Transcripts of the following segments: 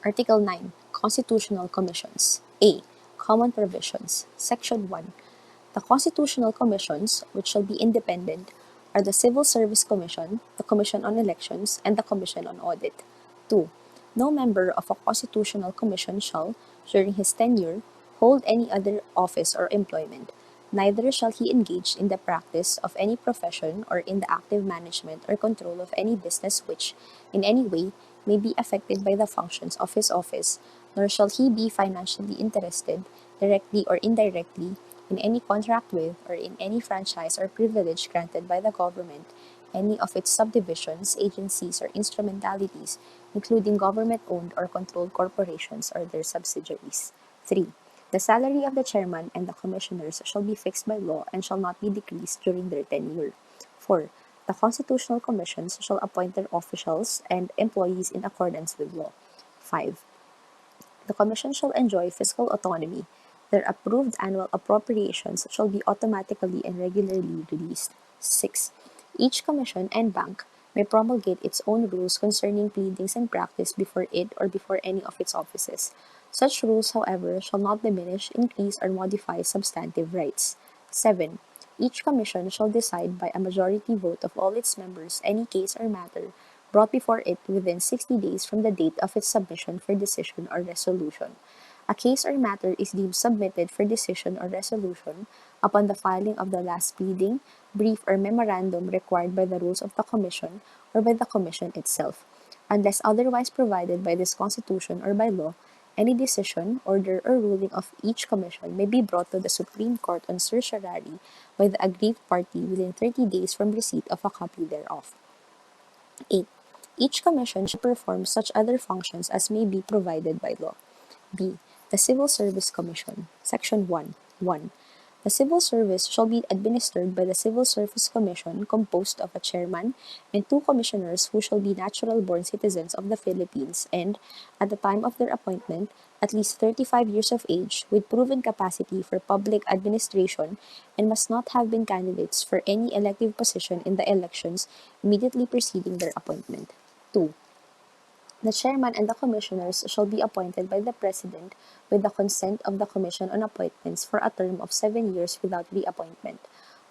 Article 9. Constitutional Commissions. A. Common Provisions. Section 1. The constitutional commissions, which shall be independent, are the Civil Service Commission, the Commission on Elections, and the Commission on Audit. 2. No member of a constitutional commission shall, during his tenure, hold any other office or employment. Neither shall he engage in the practice of any profession or in the active management or control of any business which, in any way, may be affected by the functions of his office, nor shall he be financially interested, directly or indirectly, in any contract with or in any franchise or privilege granted by the government, any of its subdivisions, agencies, or instrumentalities, including government-owned or controlled corporations or their subsidiaries. 3. The salary of the chairman and the commissioners shall be fixed by law and shall not be decreased during their tenure. 4. The constitutional commissions shall appoint their officials and employees in accordance with law. 5. The Commission shall enjoy fiscal autonomy. Their approved annual appropriations shall be automatically and regularly released. 6. Each commission and bank may promulgate its own rules concerning pleadings and practice before it or before any of its offices. Such rules, however, shall not diminish, increase, or modify substantive rights. 7. Each commission shall decide by a majority vote of all its members any case or matter brought before it within 60 days from the date of its submission for decision or resolution. A case or matter is deemed submitted for decision or resolution upon the filing of the last pleading, brief, or memorandum required by the rules of the Commission or by the Commission itself. Unless otherwise provided by this Constitution or by law, any decision, order, or ruling of each Commission may be brought to the Supreme Court on certiorari by the aggrieved party within 30 days from receipt of a copy thereof. 8. Each commission shall perform such other functions as may be provided by law. B. The Civil Service Commission. Section 1. 1. The civil service shall be administered by the Civil Service Commission composed of a chairman and two commissioners who shall be natural-born citizens of the Philippines and, at the time of their appointment, at least 35 years of age with proven capacity for public administration and must not have been candidates for any elective position in the elections immediately preceding their appointment. 2. The chairman and the commissioners shall be appointed by the President with the consent of the Commission on Appointments for a term of 7 years without reappointment.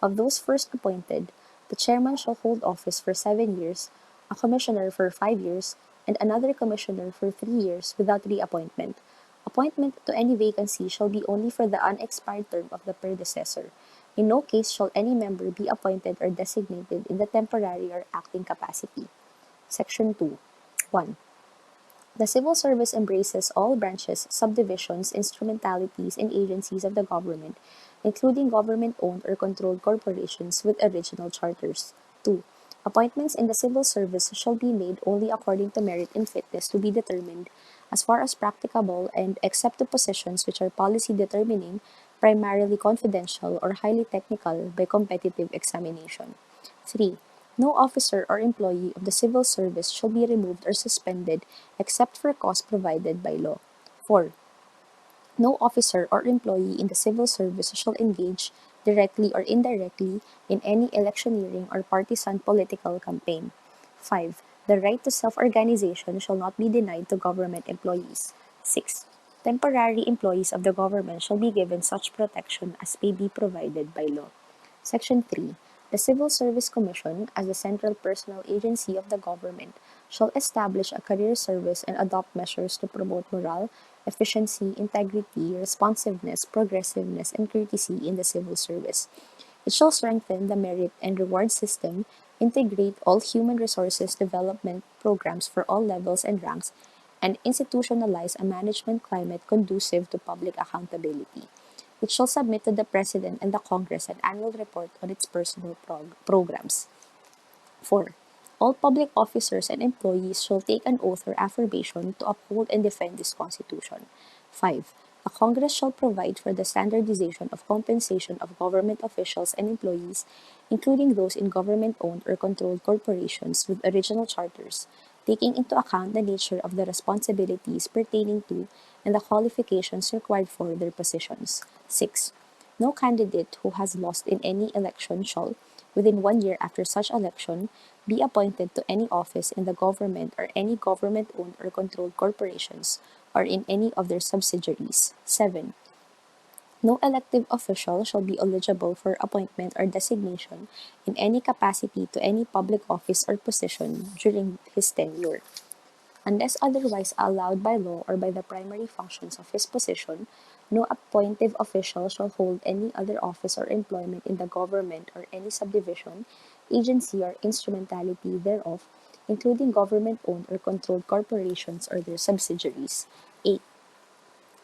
Of those first appointed, the chairman shall hold office for 7 years, a commissioner for 5 years, and another commissioner for 3 years without reappointment. Appointment to any vacancy shall be only for the unexpired term of the predecessor. In no case shall any member be appointed or designated in the temporary or acting capacity. Section 2. 1. The civil service embraces all branches, subdivisions, instrumentalities, and agencies of the government, including government-owned or controlled corporations with original charters. 2. Appointments in the civil service shall be made only according to merit and fitness to be determined, as far as practicable, and except to positions which are policy determining, primarily confidential or highly technical by competitive examination. 3. No officer or employee of the civil service shall be removed or suspended except for cause provided by law. 4. No officer or employee in the civil service shall engage, directly or indirectly, in any electioneering or partisan political campaign. 5. The right to self-organization shall not be denied to government employees. 6. Temporary employees of the government shall be given such protection as may be provided by law. Section 3. The Civil Service Commission, as the central personnel agency of the government, shall establish a career service and adopt measures to promote morale, efficiency, integrity, responsiveness, progressiveness, and courtesy in the civil service. It shall strengthen the merit and reward system, integrate all human resources development programs for all levels and ranks, and institutionalize a management climate conducive to public accountability. It shall submit to the President and the Congress an annual report on its personal programs. 4. All public officers and employees shall take an oath or affirmation to uphold and defend this Constitution. 5. The Congress shall provide for the standardization of compensation of government officials and employees, including those in government-owned or controlled corporations with original charters, taking into account the nature of the responsibilities pertaining to and the qualifications required for their positions. 6. No candidate who has lost in any election shall, within 1 year after such election, be appointed to any office in the government or any government-owned or controlled corporations or in any of their subsidiaries. 7. No elective official shall be eligible for appointment or designation in any capacity to any public office or position during his tenure. Unless otherwise allowed by law or by the primary functions of his position, no appointive official shall hold any other office or employment in the government or any subdivision, agency, or instrumentality thereof, including government-owned or controlled corporations or their subsidiaries. 8.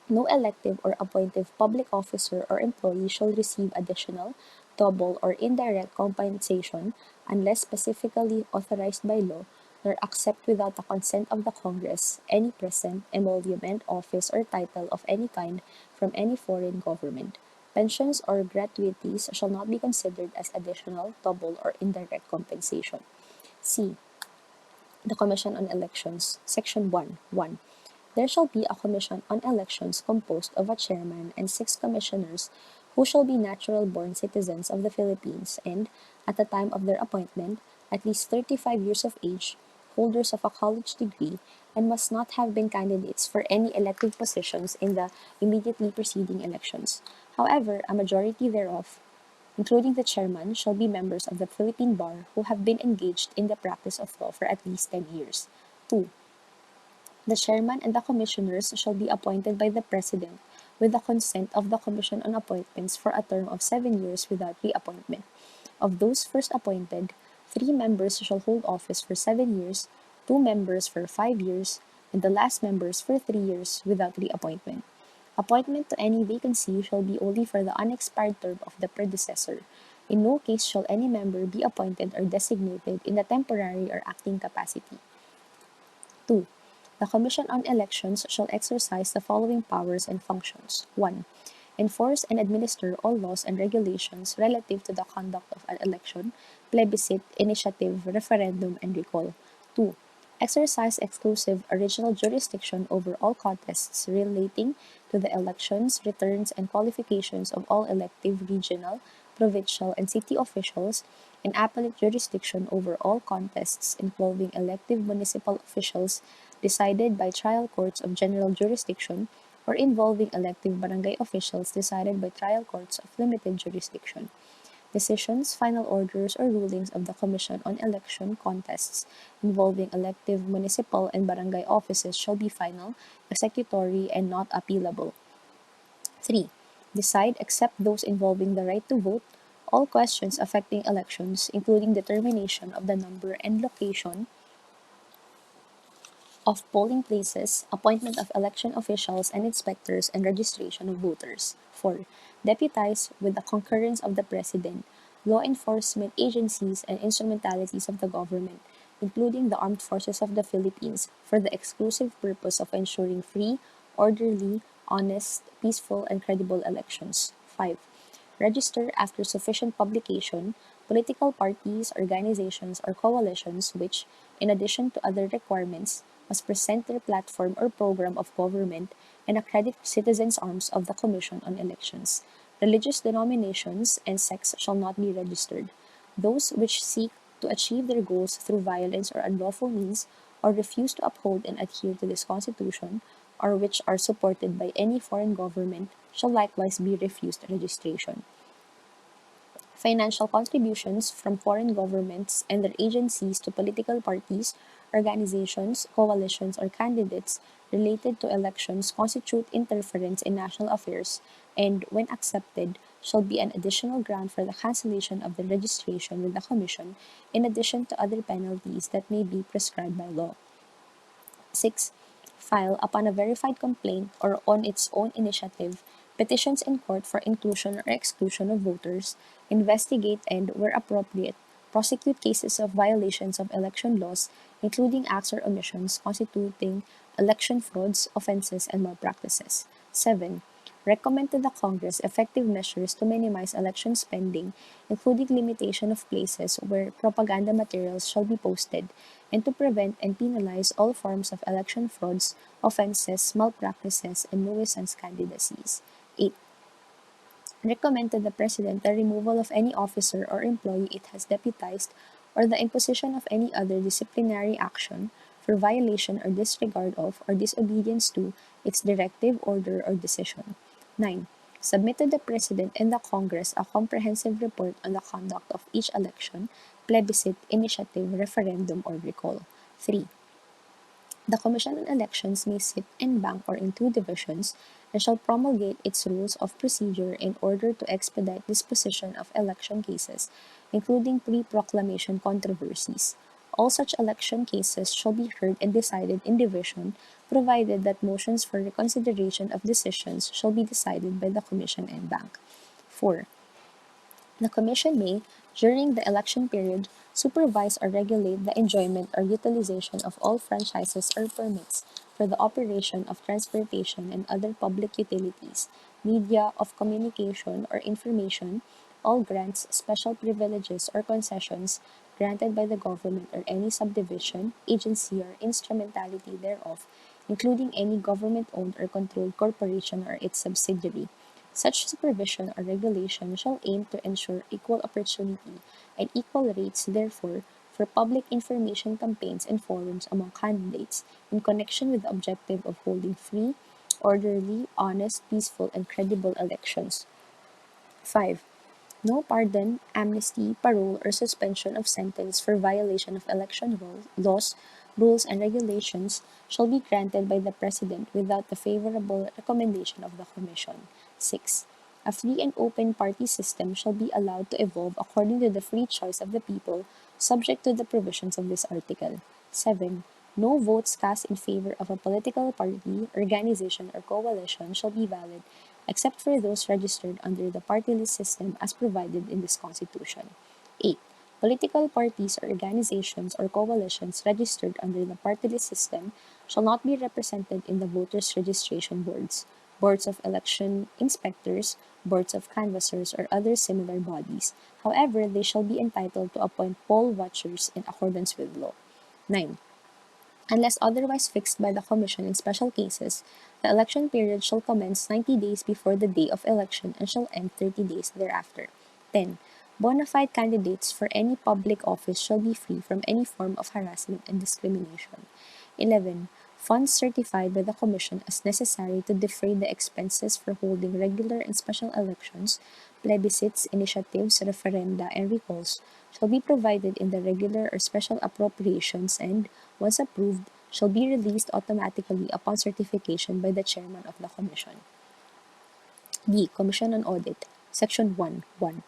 No elective or appointive public officer or employee shall receive additional, double, or indirect compensation unless specifically authorized by law, nor accept without the consent of the Congress any present, emolument, office, or title of any kind from any foreign government. Pensions or gratuities shall not be considered as additional, double, or indirect compensation. C. The Commission on Elections, Section 1. 1. There shall be a commission on elections composed of a chairman and 6 commissioners who shall be natural-born citizens of the Philippines and, at the time of their appointment, at least 35 years of age, holders of a college degree, and must not have been candidates for any elective positions in the immediately preceding elections. However, a majority thereof, including the chairman, shall be members of the Philippine Bar who have been engaged in the practice of law for at least 10 years. 2. The chairman and the commissioners shall be appointed by the President with the consent of the Commission on Appointments for a term of 7 years without reappointment. Of those first appointed, 3 members shall hold office for 7 years, 2 members for 5 years, and the last members for 3 years without reappointment. Appointment to any vacancy shall be only for the unexpired term of the predecessor. In no case shall any member be appointed or designated in a temporary or acting capacity. 2. The Commission on Elections shall exercise the following powers and functions. 1. Enforce and administer all laws and regulations relative to the conduct of an election, plebiscite, initiative, referendum, and recall. 2. Exercise exclusive original jurisdiction over all contests relating to the elections, returns, and qualifications of all elective regional, provincial, and city officials, and appellate jurisdiction over all contests involving elective municipal officials decided by trial courts of general jurisdiction or involving elective barangay officials decided by trial courts of limited jurisdiction. Decisions, final orders, or rulings of the Commission on Election contests involving elective municipal and barangay offices shall be final, executory, and not appealable. 3. Decide, except those involving the right to vote, all questions affecting elections, including determination of the number and location of polling places, appointment of election officials and inspectors, and registration of voters. 4. Deputize, with the concurrence of the President, law enforcement agencies and instrumentalities of the government, including the Armed Forces of the Philippines, for the exclusive purpose of ensuring free, orderly, honest, peaceful, and credible elections. 5. Register, after sufficient publication, political parties, organizations, or coalitions which, in addition to other requirements, must present their platform or program of government and accredit citizens' arms of the Commission on Elections. Religious denominations and sects shall not be registered. Those which seek to achieve their goals through violence or unlawful means, or refuse to uphold and adhere to this Constitution, or which are supported by any foreign government, shall likewise be refused registration. Financial contributions from foreign governments and their agencies to political parties, organizations, coalitions, or candidates related to elections constitute interference in national affairs and, when accepted, shall be an additional ground for the cancellation of the registration with the Commission, in addition to other penalties that may be prescribed by law. 6. File, upon a verified complaint or on its own initiative, petitions in court for inclusion or exclusion of voters, investigate and, where appropriate, prosecute cases of violations of election laws, including acts or omissions constituting election frauds, offenses, and malpractices. 7. Recommend to the Congress effective measures to minimize election spending, including limitation of places where propaganda materials shall be posted, and to prevent and penalize all forms of election frauds, offenses, malpractices, and nuisance candidacies. 8. recommend to the President the removal of any officer or employee it has deputized or the imposition of any other disciplinary action for violation or disregard of or disobedience to its directive, order, or decision. 9. Submit to the President and the Congress a comprehensive report on the conduct of each election, plebiscite, initiative, referendum, or recall. 3. The Commission on Elections may sit en banc or in two divisions, and shall promulgate its rules of procedure in order to expedite disposition of election cases, including pre-proclamation controversies. All such election cases shall be heard and decided in division, provided that motions for reconsideration of decisions shall be decided by the Commission en banc. 4. The Commission may, during the election period, supervise or regulate the enjoyment or utilization of all franchises or permits for the operation of transportation and other public utilities, media of communication or information, all grants, special privileges, or concessions granted by the government or any subdivision, agency, or instrumentality thereof, including any government-owned or controlled corporation or its subsidiary. Such supervision or regulation shall aim to ensure equal opportunity and equal rates, therefore, for public information campaigns and forums among candidates in connection with the objective of holding free, orderly, honest, peaceful, and credible elections. 5. No pardon, amnesty, parole, or suspension of sentence for violation of election laws, rules, and regulations shall be granted by the President without the favorable recommendation of the Commission. 6. A free and open party system shall be allowed to evolve according to the free choice of the people, subject to the provisions of this article. 7. No votes cast in favor of a political party, organization, or coalition shall be valid except for those registered under the party list system as provided in this Constitution. 8. Political parties or organizations or coalitions registered under the party list system shall not be represented in the voters' registration boards, boards of election inspectors, boards of canvassers, or other similar bodies. However, they shall be entitled to appoint poll watchers in accordance with law. 9. Unless otherwise fixed by the Commission in special cases, the election period shall commence 90 days before the day of election and shall end 30 days thereafter. 10. Bona fide candidates for any public office shall be free from any form of harassment and discrimination. 11. Funds certified by the Commission as necessary to defray the expenses for holding regular and special elections, plebiscites, initiatives, referenda, and recalls shall be provided in the regular or special appropriations and, once approved, shall be released automatically upon certification by the chairman of the Commission. B. Commission on Audit. Section 1. 1.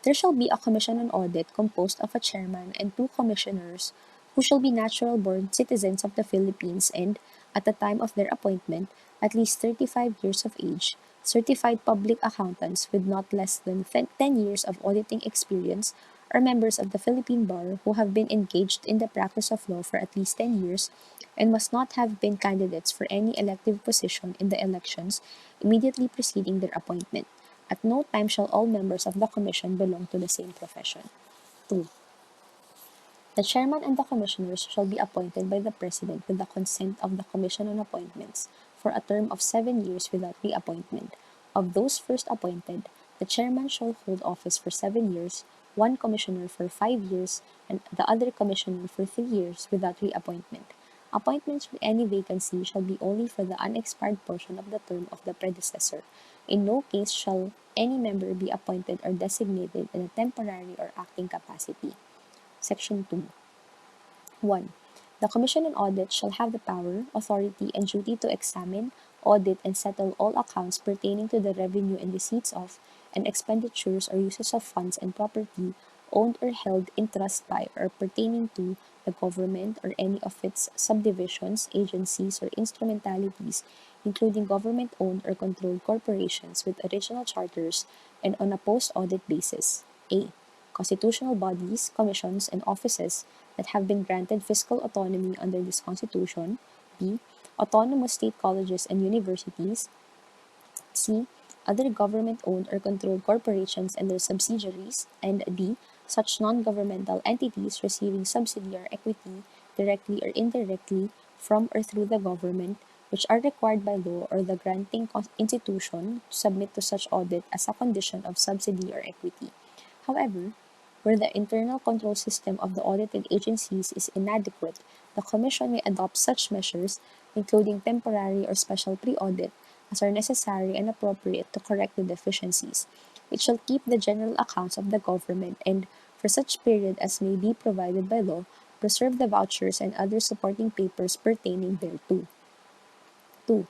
There shall be a Commission on Audit composed of a chairman and two commissioners who shall be natural-born citizens of the Philippines and, at the time of their appointment, at least 35 years of age, certified public accountants with not less than 10 years of auditing experience, or members of the Philippine Bar who have been engaged in the practice of law for at least 10 years and must not have been candidates for any elective position in the elections immediately preceding their appointment. At no time shall all members of the Commission belong to the same profession. 2. The chairman and the commissioners shall be appointed by the President with the consent of the Commission on Appointments for a term of 7 years without reappointment. Of those first appointed, the chairman shall hold office for 7 years, one commissioner for 5 years, and the other commissioner for 3 years without reappointment. Appointments for any vacancy shall be only for the unexpired portion of the term of the predecessor. In no case shall any member be appointed or designated in a temporary or acting capacity. Section 2. 1. The Commission on Audit shall have the power, authority, and duty to examine, audit, and settle all accounts pertaining to the revenue and receipts of, and expenditures or uses of funds and property owned or held in trust by or pertaining to the government or any of its subdivisions, agencies, or instrumentalities, including government-owned or controlled corporations with original charters and on a post-audit basis. A. Constitutional bodies, commissions, and offices that have been granted fiscal autonomy under this Constitution. B. Autonomous state colleges and universities. C. Other government-owned or controlled corporations and their subsidiaries. And D. Such non-governmental entities receiving subsidy or equity, directly or indirectly, from or through the government, which are required by law or the granting institution to submit to such audit as a condition of subsidy or equity. However, where the internal control system of the audited agencies is inadequate, the Commission may adopt such measures, including temporary or special pre-audit, as are necessary and appropriate to correct the deficiencies. It shall keep the general accounts of the government and, for such period as may be provided by law, preserve the vouchers and other supporting papers pertaining thereto. 2.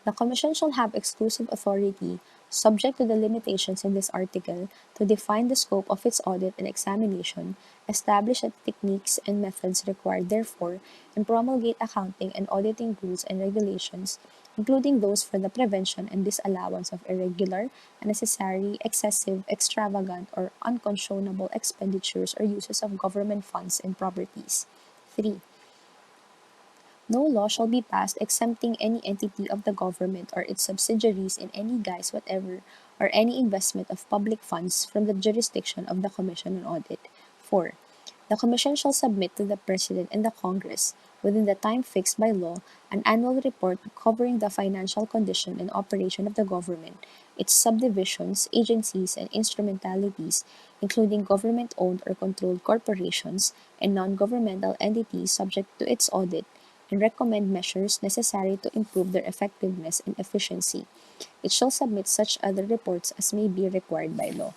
The Commission shall have exclusive authority, subject to the limitations in this article, to define the scope of its audit and examination, establish the techniques and methods required therefor, and promulgate accounting and auditing rules and regulations, including those for the prevention and disallowance of irregular, unnecessary, excessive, extravagant, or unconscionable expenditures or uses of government funds and properties. 3. No law shall be passed exempting any entity of the government or its subsidiaries in any guise whatever or any investment of public funds from the jurisdiction of the Commission on Audit. 4. The Commission shall submit to the President and the Congress, within the time fixed by law, an annual report covering the financial condition and operation of the government, its subdivisions, agencies, and instrumentalities, including government-owned or controlled corporations and non-governmental entities subject to its audit, and recommend measures necessary to improve their effectiveness and efficiency. It shall submit such other reports as may be required by law.